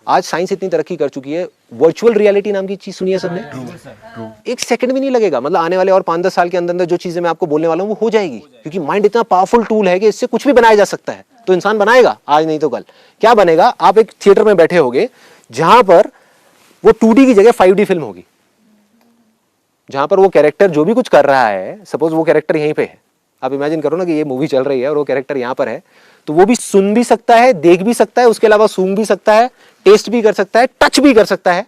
आज साइंस इतनी तरक्की कर चुकी है, वर्चुअल रियलिटी नाम की चीज सुनी है सबने? एक सेकंड भी नहीं लगेगा, मतलब आने वाले और 5-10 साल के अंदर अंदर जो चीजें मैं आपको बोलने वाला हूँ वो हो जाएगी, क्योंकि माइंड इतना पावरफुल टूल है कि इससे कुछ भी बनाया जा सकता है। तो इंसान बनाएगा, आज नहीं तो कल। क्या बनेगा? आप एक थिएटर में बैठे होगे जहां पर वो 2D की जगह 5D फिल्म होगी, जहां पर वो कैरेक्टर जो भी कुछ कर रहा है, सपोज वो कैरेक्टर यहीं पे है, आप इमेजिन करो ना कि ये मूवी चल रही है और वो कैरेक्टर यहां पर है, तो वो भी सुन भी सकता है, देख भी सकता है, उसके अलावा सूंघ भी सकता है, टेस्ट भी कर सकता है, टच भी कर सकता है,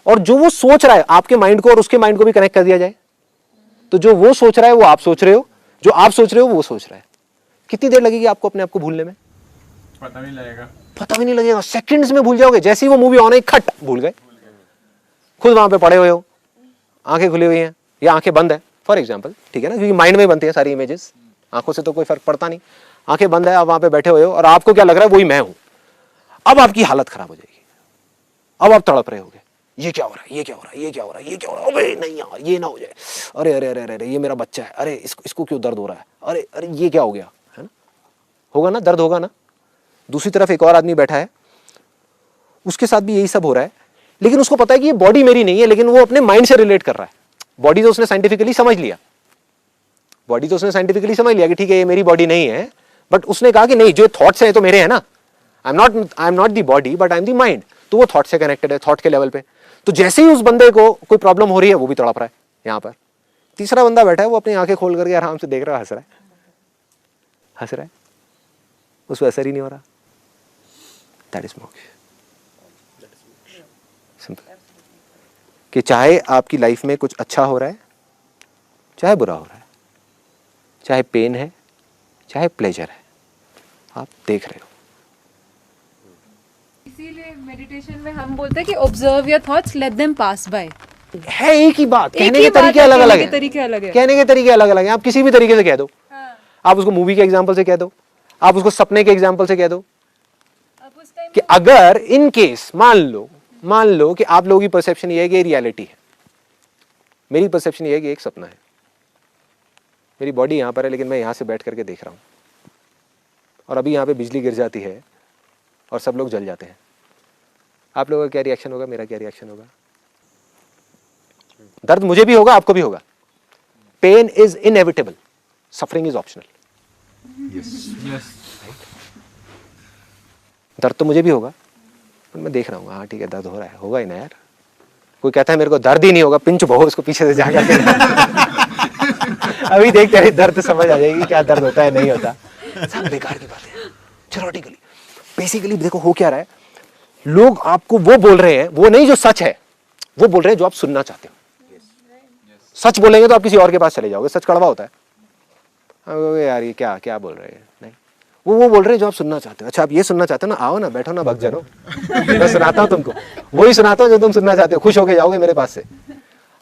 और जो वो सोच रहा है आपके माइंड को और उसके माइंड को भी कनेक्ट कर दिया जाए, तो जो वो सोच रहा है वो आप सोच रहे हो, जो आप सोच रहे हो वो सोच रहा है। कितनी देर लगेगी आपको अपने आप को भूलने में? पता नहीं लगेगा, पता भी नहीं लगेगा, सेकंड्स में भूल जाओगे। जैसे ही वो मूवी ऑन है, खट भूल गए, खुद वहां पे पड़े हुए हो, आंखें खुली हुई हैं या आंखें बंद है फॉर एग्जांपल, ठीक है ना, क्योंकि माइंड में बनती है सारी इमेजेस, आंखों से तो कोई फर्क पड़ता नहीं। आंखें बंद है, आप वहां पे बैठे हुए हो और आपको क्या लग रहा है? वही मैं हूं। अब आपकी हालत खराब हो जाएगी, अब आप तड़प रहे होगे, ये क्या हो रहा है, ये क्या हो रहा है, ये क्या हो रहा है, ये क्या हो रहा है, अबे नहीं यार ये ना हो जाए, अरे अरे अरे अरे ये मेरा बच्चा है, अरे इसको क्यों दर्द हो रहा है, अरे अरे ये क्या हो गया, है ना? होगा ना, दर्द होगा ना। दूसरी तरफ एक और आदमी बैठा है, उसके साथ भी यही सब हो रहा है, लेकिन उसको पता है कि ये बॉडी मेरी नहीं है, लेकिन वो अपने माइंड से रिलेट कर रहा है। बॉडी तो उसने साइंटिफिकली समझ लिया, बॉडी तो उसने साइंटिफिकली समझ लिया कि ठीक है ये मेरी बॉडी नहीं है, बट उसने कहा कि नहीं, जो थॉट्स हैं तो मेरे हैं ना, I am not the body but I am the mind. तो वो थॉट से कनेक्टेड है, थॉट के लेवल पे। तो जैसे ही उस बंदे को कोई प्रॉब्लम हो रही है, वो भी तड़प रहा है यहां पर। तीसरा बंदा बैठा है, वो अपनी आंखें खोल करके आराम से देख रहा है, हंस रहा है, हंस रहा है, उसको असर ही नहीं हो रहा। दैट इज मोक्ष। सिंपल। कि चाहे आपकी लाइफ में कुछ अच्छा हो रहा है, चाहे बुरा हो रहा है, चाहे पेन है, चाहे प्लेजर है, आप देख रहे हो। इसीलिए मेडिटेशन में हम बोलते हैं कि observe your thoughts, let them pass by. है एक ही बात, कहने के तरीके अलग अलग हैं, कहने के तरीके अलग अलग हैं। आप किसी भी तरीके से कह दो, आप उसको मूवी के एग्जांपल से कह दो, आप उसको सपने के एग्जांपल से कह दो, कि अगर इन केस मान लो कि आप लोगों की परसेप्शन ये है कि ये रियलिटी है, मेरी परसेप्शन ये है कि एक सपना है, मेरी बॉडी यहां पर है लेकिन मैं यहां से बैठ करके देख रहा हूं, और अभी यहां पे बिजली गिर जाती है और सब लोग जल जाते हैं। आप लोगों का क्या रिएक्शन होगा, मेरा क्या रिएक्शन होगा? दर्द मुझे भी होगा, आपको भी होगा। Pain is inevitable, suffering is optional. दर्द तो मुझे भी होगा, पर मैं देख रहा हूँ, हाँ ठीक है दर्द हो रहा है, होगा ही ना यार। कोई कहता है मेरे को दर्द ही नहीं होगा, पिंच बहु उसको पीछे से जाकर के अभी देख तेरे दर्द समझ आ जाएगी क्या दर्द होता है नहीं होता। सब बेकार की बातें हैं। थ्योरेटिकली बेसिकली देखो हो क्या रहा है, लोग आपको वो बोल रहे हैं, वो नहीं जो सच है, वो बोल रहे हैं जो आप सुनना चाहते हो। सच बोलेंगे तो आप किसी और के पास चले जाओगे, सच कड़वा होता है। यार ये क्या क्या बोल रहे हैं, नहीं वो बोल रहे हैं जो आप सुनना चाहते हो। अच्छा आप ये सुनना चाहते हो ना, आओ ना, बैठो ना, भग जाओ, मैं सुनाता हूँ तुमको, वही सुनाता हूँ जो तुम सुनना चाहते हो, खुश होके जाओगे मेरे पास से।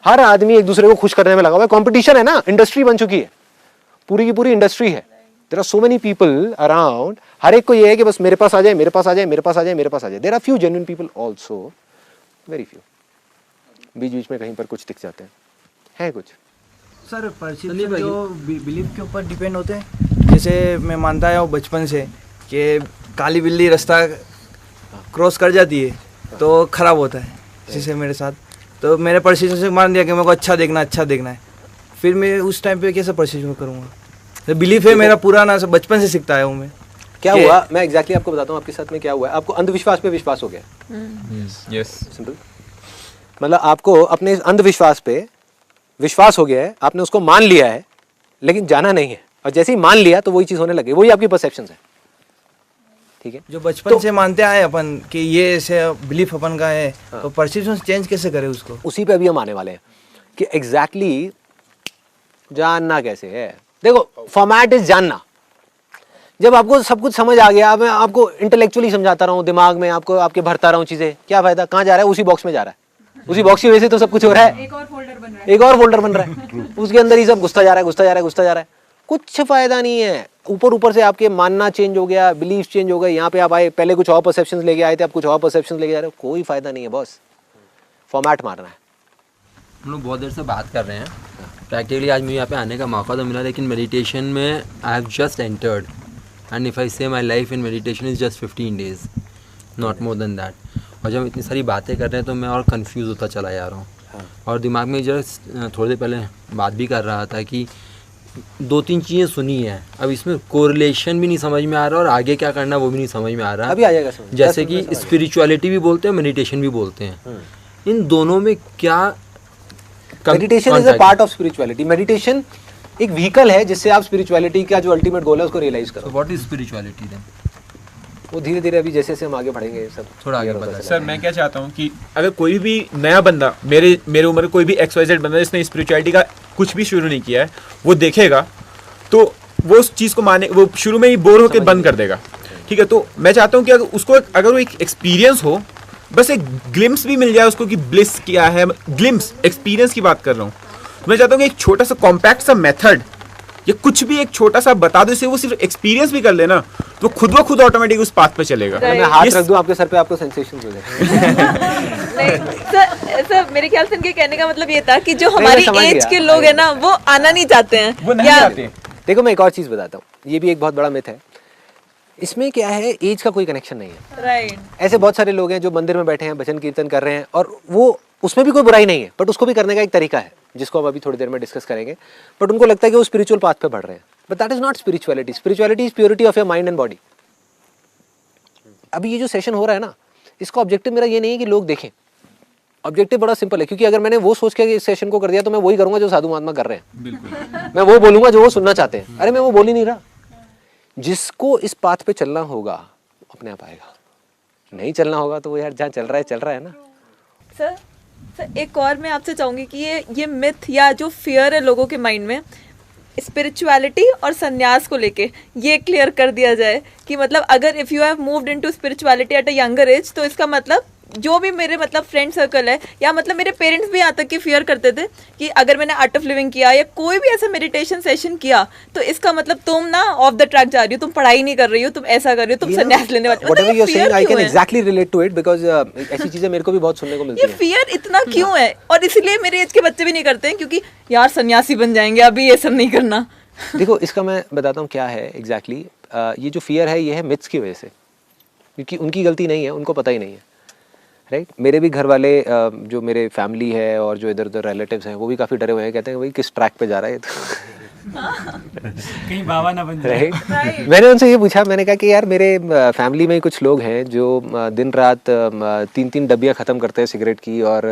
हर आदमी एक दूसरे को खुश करने में लगा हुआ है, कंपटीशन है ना, इंडस्ट्री बन चुकी है, पूरी की पूरी इंडस्ट्री है। There are so many people around, हर एक को ये है कि बस मेरे पास आ जाए, मेरे पास आ जाए, मेरे पास आ जाए, मेरे पास आ जाए। There are few genuine people also, very few, बीच बीच में कहीं पर कुछ दिख जाते हैं, है कुछ। सर परसेप्शन जो बिलीफ के ऊपर डिपेंड होते हैं, जैसे मैं मानता है बचपन से कि काली बिल्ली रास्ता क्रॉस कर जाती है तो खराब होता है, जैसे मेरे साथ, तो मेरे परसेप्शन से मान दिया कि मेरे को अच्छा देखना है, फिर मैं उस टाइम पे कैसे परसेप्शन करूँगा? तो बिलीफ है मेरा पुराना, बचपन से सीखता है हूँ मैं। क्या हुआ, मैं एग्जैक्टली आपको बताता हूँ आपके साथ में क्या हुआ है। आपको अंधविश्वास पे विश्वास हो गया, यस सिंपल। मतलब आपको अपने अंधविश्वास पे विश्वास हो गया है, आपने उसको मान लिया है लेकिन जाना नहीं है, और जैसे ही मान लिया तो वही चीज होने लगी, वही आपकी परसेप्शन है, ठीक है। जो बचपन से मानते आए अपन कि ये ऐसे बिलीफ अपन का है, तो परसेप्शन चेंज कैसे करें उसको? उसी पे अभी हम आने वाले हैं कि एग्जैक्टली जानना कैसे है। देखो फॉर्मेट इज जानना। जब आपको सब कुछ समझ आ गया, मैं आपको इंटेलेक्चुअली समझाता रहा हूँ, दिमाग में आपको आपके भरता रहा हूँ चीजें, क्या फायदा? कहाँ जा रहा है? उसी बॉक्स में जा रहा है, उसी बॉक्स की वजह से तो सब कुछ हो रहा है। एक और फोल्डर बन रहा है, एक और फोल्डर बन रहा है, उसके अंदर ही सब घुसता जा रहा है, कुछ फायदा नहीं है। ऊपर से आपके मानना चेंज हो गया, बिलीफ चेंज हो गए, यहाँ पे आप आए, पहले कुछ और परसेप्शंस लेके आए थे, आप कुछ और परसेप्शंस लेके जा रहे हो, कोई फायदा नहीं है बॉस। फॉर्मेट मारना है। हम लोग बहुत देर से बात कर रहे हैं, प्रैक्टिकली आज मुझे यहाँ पे आने का मौका तो मिला, लेकिन मेडिटेशन में I have just entered, and if I say my life in meditation is just 15 days, not more than that. और जब हम इतनी सारी बातें कर रहे हैं तो मैं और कंफ्यूज होता चला जा रहा हूँ। और दिमाग में जरा थोड़ी देर पहले बात भी कर रहा था कि 2-3 चीज़ें सुनी है, अब इसमें कोरिलेशन भी नहीं समझ में आ रहा और आगे क्या करना वो भी नहीं समझ में आ रहा। अभी आ जाएगा समझ। जैसे कि स्पिरिचुअलिटी भी बोलते हैं, मेडिटेशन भी बोलते हैं, इन दोनों में क्या meditation is a part of spirituality. Meditation एक व्हीकल है जिससे आप स्पिरिचुअलिटी का जो अल्टीमेट गोल है उसको रियलाइज करो। What is spirituality then? वो धीरे धीरे अभी जैसे जैसे हम आगे बढ़ेंगे सब थोड़ा आगे बता। सर मैं क्या चाहता हूँ कि अगर कोई भी नया बंदा मेरे उम्र कोई भी XYZ बंदा जिसने स्पिरिचुअलिटी का कुछ भी शुरू नहीं किया है वो देखेगा तो वो उस चीज़ को माने, वो शुरू में ही बोर होकर बंद कर देगा। ठीक है, तो मैं चाहता हूँ कि अगर वो एक एक्सपीरियंस हो, बस एक ग्लिम्स भी मिल जाए उसको कि ब्लिस क्या है, ग्लिम्स एक्सपीरियंस की बात कर रहा हूँ। मैं चाहता हूँ कि एक छोटा सा कॉम्पैक्ट सा मेथड या कुछ भी एक छोटा सा बता दो, इससे वो सिर्फ एक्सपीरियंस भी कर लेना तो खुद ब खुद ऑटोमेटिक उस पाथ पे चलेगा। अगर मैं हाथ रख दूं आपके सर पे आपको सेंसेशन हो जाएगा। नहीं सर मेरे ख्याल से इनके कहने का मतलब ये था कि जो नहीं, हमारी मैं समझ एज गया। के लोग हैं ना वो आना नहीं चाहते हैं, वो नहीं या आते। देखो मैं एक और चीज़ बताता हूँ, ये भी एक बहुत बड़ा मिथ है। इसमें क्या है, एज का कोई कनेक्शन नहीं है। राइट ऐसे बहुत सारे लोग हैं जो मंदिर में बैठे हैं, भजन कीर्तन कर रहे हैं और वो उसमें भी कोई बुराई नहीं है, बट उसको भी करने का एक तरीका है जिसको हम अभी थोड़ी देर में डिस्कस करेंगे। बट उनको लगता है कि वो स्पिरिचुअल पाथ पे बढ़ रहे हैं, but that is not spirituality. Spirituality is purity of your mind and body. अभी ये जो सेशन हो रहा है ना, इसका ऑब्जेक्टिव मेरा ये नहीं है कि लोग देखें। ऑब्जेक्टिव बड़ा सिंपल है, क्योंकि अगर मैंने वो सोच के इस सेशन को कर दिया तो मैं वही करूंगा जो साधु महात्मा कर रहे हैं। बिल्कुल मैं वो बोलूंगा जो वो सुनना चाहते हैं। अरे मैं वो बोल ही नहीं रहा। जिसको इस पाथ पे चलना होगा अपने आप आएगा, नहीं चलना होगा तो वो यार जहाँ चल रहा है ना। सर एक और मैं आपसे चाहूंगी कि ये मिथ या जो फियर है लोगों के माइंड में स्पिरिचुअलिटी और संन्यास को लेके, ये क्लियर कर दिया जाए कि मतलब अगर if you have moved into spirituality at a younger age तो इसका मतलब जो भी मेरे मतलब फ्रेंड सर्कल है या मतलब मेरे पेरेंट्स भी यहाँ तक कि फियर करते थे कि अगर मैंने आर्ट ऑफ लिविंग किया या कोई भी ऐसा मेडिटेशन सेशन किया तो इसका मतलब तुम ना ऑफ द ट्रैक जा रही हो, तुम पढ़ाई नहीं कर रही हो, तुम ऐसा कर रही हो, तुम संन्यास लेने वाली हो। Whatever you're saying, I can है? exactly relate to it because ऐसी चीजें मेरे को भी बहुत सुनने को मिलती ये हैं। फियर इतना क्यों है? और इसलिए मेरे एज के बच्चे भी नहीं करते हैं क्योंकि यार सन्यासी बन जाएंगे, अभी ये सब नहीं करना। देखो इसका मैं बताता हूँ क्या है एग्जैक्टली। ये जो फियर है ये है मिथ्स की वजह से, क्योंकि उनकी गलती नहीं है, उनको पता ही नहीं है। राइट मेरे भी घर वाले जो मेरे फैमिली है और जो इधर उधर रिलेटिव्स हैं वो भी काफ़ी डरे हुए हैं, कहते हैं भाई किस ट्रैक पे जा रहा है कहीं बाबा ना बन जाए। राइट मैंने उनसे ये पूछा, मैंने कहा कि यार मेरे फैमिली में कुछ लोग हैं जो दिन रात 3-3 डब्बियाँ ख़त्म करते हैं सिगरेट की और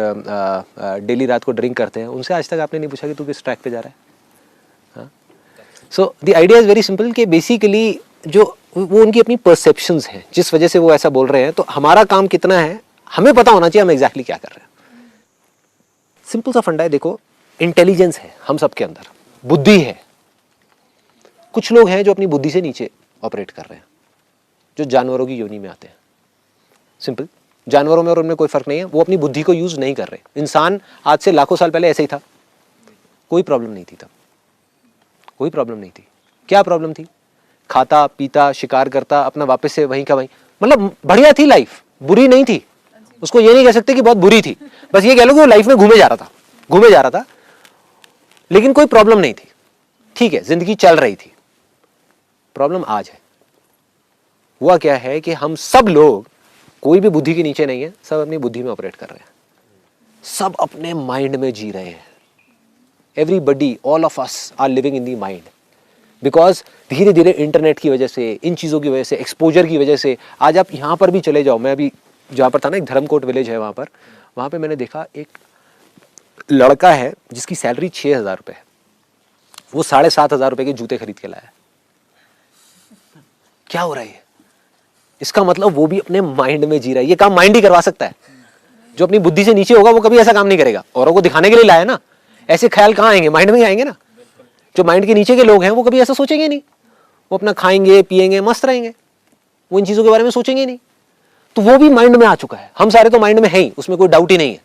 डेली रात को ड्रिंक करते हैं, उनसे आज तक आपने नहीं पूछा कि तू किस ट्रैक पे जा रहा है। So the idea is very simple कि बेसिकली जो वो उनकी अपनी परसेप्शंस हैं जिस वजह से वो ऐसा बोल रहे हैं। तो हमारा काम कितना है, हमें पता होना चाहिए हम एग्जैक्टली क्या कर रहे हैं। सिंपल सा फंडा है। देखो इंटेलिजेंस है हम सबके अंदर, बुद्धि है। कुछ लोग हैं जो अपनी बुद्धि से नीचे ऑपरेट कर रहे हैं, जो जानवरों की योनि में आते हैं। सिंपल, जानवरों में और उनमें कोई फर्क नहीं है, वो अपनी बुद्धि को यूज नहीं कर रहे। इंसान आज से लाखों साल पहले ऐसे ही था, कोई प्रॉब्लम नहीं थी तब, कोई प्रॉब्लम नहीं थी। क्या प्रॉब्लम थी? खाता पीता शिकार करता, अपना वापस से वहीं का वहीं, मतलब बढ़िया थी लाइफ, बुरी नहीं थी। उसको ये नहीं कह सकते कि बहुत बुरी थी, बस ये कह लो कि वो लाइफ में घूमे जा रहा था, लेकिन कोई प्रॉब्लम नहीं थी। ठीक है, जिंदगी चल रही थी। प्रॉब्लम आज है। हुआ क्या है कि हम सब लोग, कोई भी बुद्धि के नीचे नहीं है, सब अपनी बुद्धि में ऑपरेट कर रहे हैं, सब अपने माइंड में जी रहे हैं। Everybody, all of us are living in the mind, because धीरे धीरे इंटरनेट की वजह से, इन चीज़ों की वजह से, एक्सपोजर की वजह से, आज आप यहाँ पर भी चले जाओ। मैं अभी जहाँ पर था ना, एक धर्मकोट विलेज है, वहाँ पे मैंने देखा एक लड़का है जिसकी सैलरी 6,000 रुपये है, वो 7,500 रुपये के जूते खरीद के लाया। क्या हो रहा है? इसका मतलब वो भी अपने माइंड में जी रहा है। ये काम माइंड ही करवा सकता है। जो अपनी बुद्धि से नीचे होगा वो कभी ऐसा काम नहीं करेगा। औरों को दिखाने के लिए लाया ना, ऐसे ख्याल कहाँ आएंगे? माइंड में ही आएंगे ना। जो माइंड के नीचे के लोग हैं वो कभी ऐसा सोचेंगे नहीं, वो अपना खाएंगे पिएंगे मस्त रहेंगे, वो इन चीज़ों के बारे में सोचेंगे नहीं। तो वो भी माइंड में आ चुका है। हम सारे तो माइंड में है ही, उसमें कोई डाउट ही नहीं है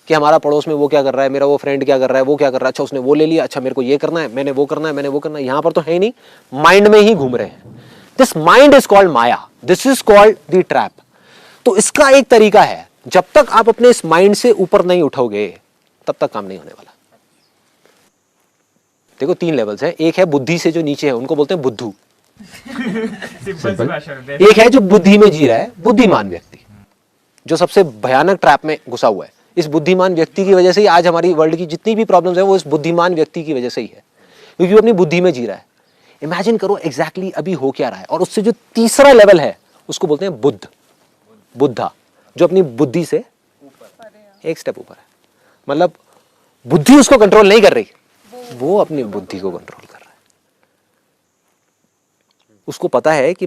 कि हमारा पड़ोस में वो क्या कर रहा है, मेरा वो फ्रेंड क्या कर रहा है, वो क्या कर रहा है, अच्छा उसने वो ले लिया, अच्छा मेरे को ये करना है, मैंने वो करना है, मैंने वो करना है। यहाँ पर तो है ही नहीं, माइंड में ही घूम रहे हैं। This mind is called Maya, this is called the trap. तो इसका एक तरीका है, जब तक आप अपने इस माइंड से ऊपर नहीं उठोगे तब तक काम नहीं होने वाला। देखो 3 लेवल्स हैं। एक है बुद्धि से जो नीचे है, उनको बोलते हैं बुद्धू। सिंपल सी भाषा में एक है जो बुद्धि में जी रहा है, बुद्धिमान व्यक्ति। जो सबसे भयानक ट्रैप में घुसा हुआ है। इस बुद्धिमान व्यक्ति की वजह से ही आज हमारी वर्ल्ड की जितनी भी प्रॉब्लम्स है वो इस बुद्धिमान व्यक्ति की वजह से ही है, क्योंकि वो अपनी बुद्धि में जी रहा है। इमेजिन करो एग्जैक्टली अभी हो क्या रहा है। और उससे जो तीसरा लेवल है उसको बोलते हैं बुद्धा, जो अपनी बुद्धि से एक स्टेप ऊपर है। मतलब बुद्धि उसको कंट्रोल नहीं कर रही, वो अपनी बुद्धि को कंट्रोल कर रहा है। उसको पता है कि